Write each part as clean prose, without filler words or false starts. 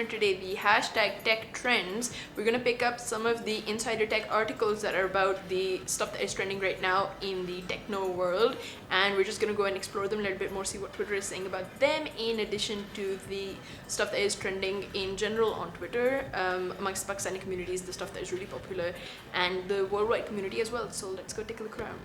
Twitter today, the hashtag tech trends. We're going to pick up some of the insider tech articles that are about the stuff that is trending right now in the techno world, and we're just going to go and explore them a little bit more, see what Twitter is saying about them, in addition to the stuff that is trending in general on Twitter, amongst Pakistani communities, the stuff that is really popular, and the worldwide community as well. So let's go take a look around.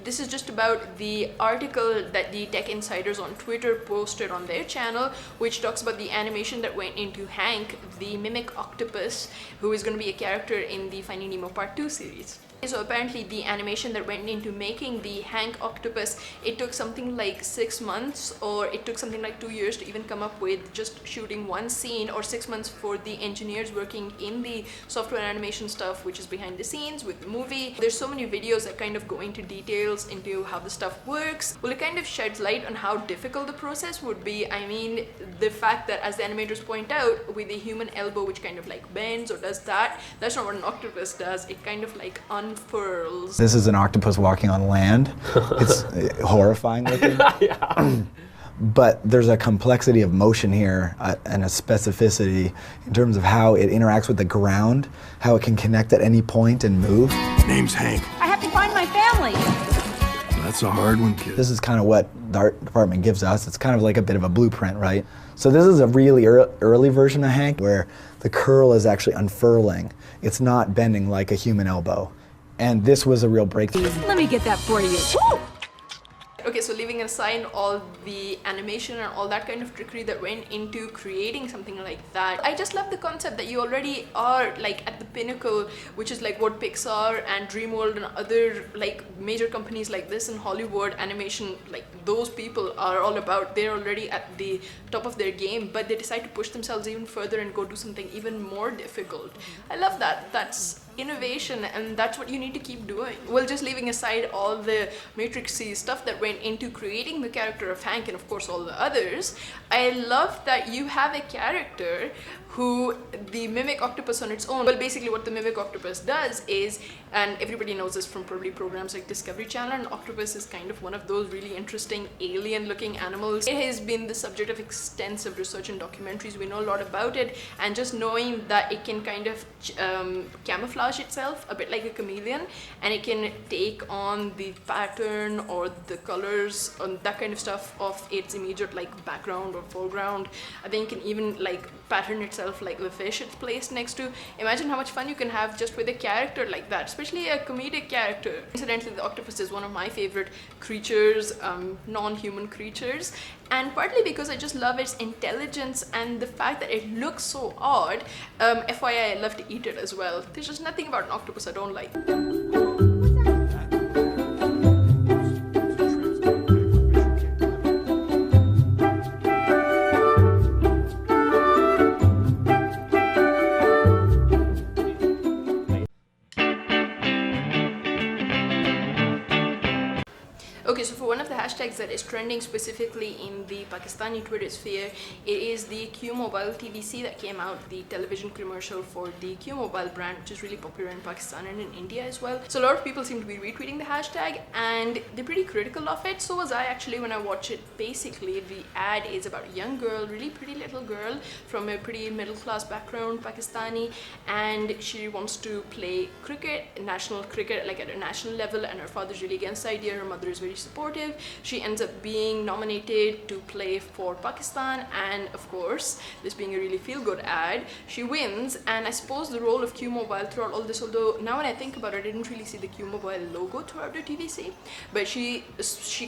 This is just about the article that the tech insiders on Twitter posted on their channel, which talks about the animation that went into Hank, the mimic octopus, who is going to be a character in the Finding Nemo Part 2 series. So apparently the animation that went into making the Hank octopus, it took something like 6 months, or it took something like 2 years to even come up with just shooting one scene, or 6 months for the engineers working in the software animation stuff, which is behind the scenes with the movie. There's so many videos that kind of go into details into how the stuff works. Well, it kind of sheds light on how difficult the process would be. I mean, the fact that, as the animators point out, with a human elbow which kind of like bends or does that, that's not what an octopus does. It kind of like unfurls. This is an octopus walking on land. It's horrifying looking. Yeah. But there's a complexity of motion here and a specificity in terms of how it interacts with the ground, how it can connect at any point and move. Name's Hank. I have to find my family. That's a hard one, kid. This is kind of what the art department gives us. It's kind of like a bit of a blueprint, right? So this is a really early version of Hank where the curl is actually unfurling. It's not bending like a human elbow. And this was a real breakthrough. Let me get that for you. Okay, so leaving aside all the animation and all that kind of trickery that went into creating something like that, I just love the concept that you already are like at the pinnacle, which is like what Pixar and DreamWorld and other like major companies like this in Hollywood animation, like those people are all about. They're already at the top of their game, but they decide to push themselves even further and go do something even more difficult. I love that. That's innovation, and that's what you need to keep doing. Well, just leaving aside all the matrixy stuff that went into creating the character of Hank, and of course all the others, I love that you have a character who, the mimic octopus on its own, well, basically what the mimic octopus does is, and everybody knows this from probably programs like Discovery Channel, an octopus is kind of one of those really interesting alien looking animals. It has been the subject of extensive research and documentaries. We know a lot about it, and just knowing that it can kind of camouflage itself a bit like a chameleon, and it can take on the pattern or the colors and that kind of stuff of its immediate like background or foreground. I think it can even like pattern itself like the fish it's placed next to. Imagine how much fun you can have just with a character like that, especially a comedic character. Incidentally, the octopus is one of my favorite creatures, non-human creatures, and partly because I just love its intelligence and the fact that it looks so odd. FYI, I love to eat it as well. There's just nothing about an octopus I don't like. Okay, so for one of the hashtags that is trending specifically in the Pakistani Twitter sphere, it is the Q Mobile TVC that came out, the television commercial for the Q Mobile brand, which is really popular in Pakistan and in India as well. So a lot of people seem to be retweeting the hashtag, and they're pretty critical of it. So was I actually when I watched it. Basically, the ad is about a young girl, really pretty little girl from a pretty middle class background, Pakistani, and she wants to play cricket, national cricket, like at a national level, and her father's really against the idea. Her mother is very supportive. She ends up being nominated to play for Pakistan, and of course, this being a really feel-good ad, she wins. And I suppose the role of Q Mobile throughout all this, although now when I think about it, I didn't really see the Q Mobile logo throughout the TVC, but she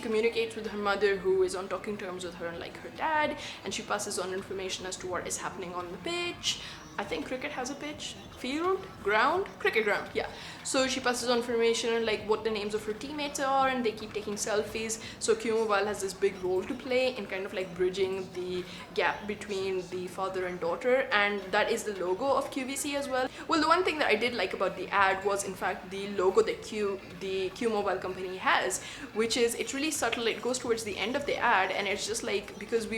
communicates with her mother, who is on talking terms with her and like her dad, and she passes on information as to what is happening on the pitch. I think cricket has a pitch, field, ground, cricket ground, yeah. So she passes on information on like what the names of her teammates are, and they keep taking selfies. So Q Mobile has this big role to play in kind of like bridging the gap between the father and daughter, and that is the logo of QVC as well. Well, the one thing that I did like about the ad was in fact the logo that the Q Mobile company has, which is, it's really subtle. It goes towards the end of the ad, and it's just like, because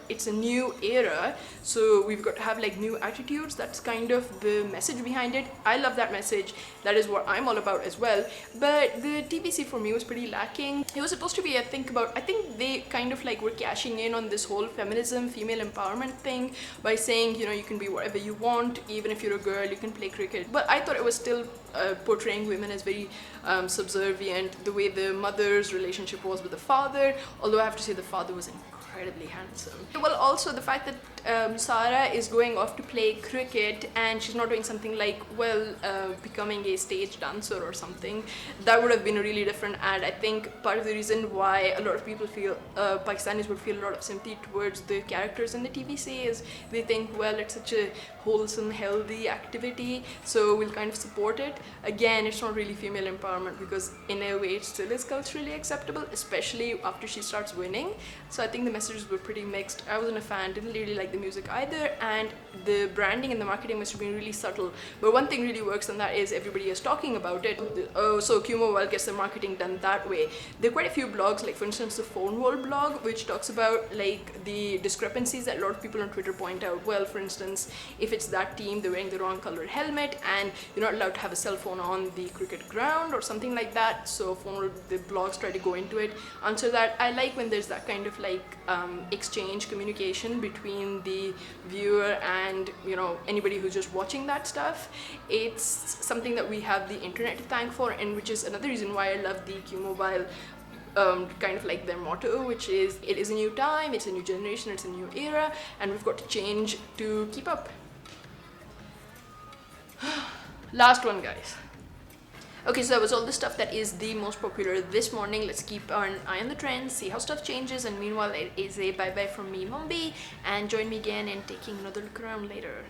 it's a new era, so we've got to have like new attitude attitudes. That's kind of the message behind it. I love that message. That is what I'm all about as well. But the TVC for me was pretty lacking. It was supposed to be, I think they kind of like were cashing in on this whole feminism, female empowerment thing by saying, you know, you can be whatever you want, even if you're a girl, you can play cricket. But I thought it was still portraying women as very subservient, the way the mother's relationship was with the father, although I have to say the father was incredibly handsome. Well, also the fact that Sarah is going off to play cricket and she's not doing something like, becoming a stage dancer or something, that would have been a really different ad. I think part of the reason why a lot of people feel, Pakistanis would feel a lot of sympathy towards the characters in the TVC is they think, well, it's such a wholesome, healthy activity, so we'll kind of support it. Again, it's not really female empowerment because in a way it still is culturally acceptable, especially after she starts winning. So I think the messages were pretty mixed. I wasn't a fan, didn't really like the music either, and the branding and the marketing must have been really subtle. But one thing really works, and that is everybody is talking about it. Oh, so PhoneWorld gets the marketing done that way. There are quite a few blogs, like for instance the PhoneWorld blog, which talks about like the discrepancies that a lot of people on Twitter point out. Well, for instance, if it's that team, they're wearing the wrong colored helmet and you're not allowed to have a cell phone on the cricket ground or something like that. So PhoneWorld, the blogs try to go into it, answer that. I like when there's that kind of like exchange, communication between the viewer and, you know, anybody who's just watching that stuff. It's something that we have the internet to thank for, and which is another reason why I love the Q Mobile kind of like their motto, which is it is a new time, it's a new generation, it's a new era, and we've got to change to keep up. Last one, guys. Okay, so that was all the stuff that is the most popular this morning. Let's keep an eye on the trends, see how stuff changes, and meanwhile it is a bye-bye from me, Mombi, and join me again in taking another look around later.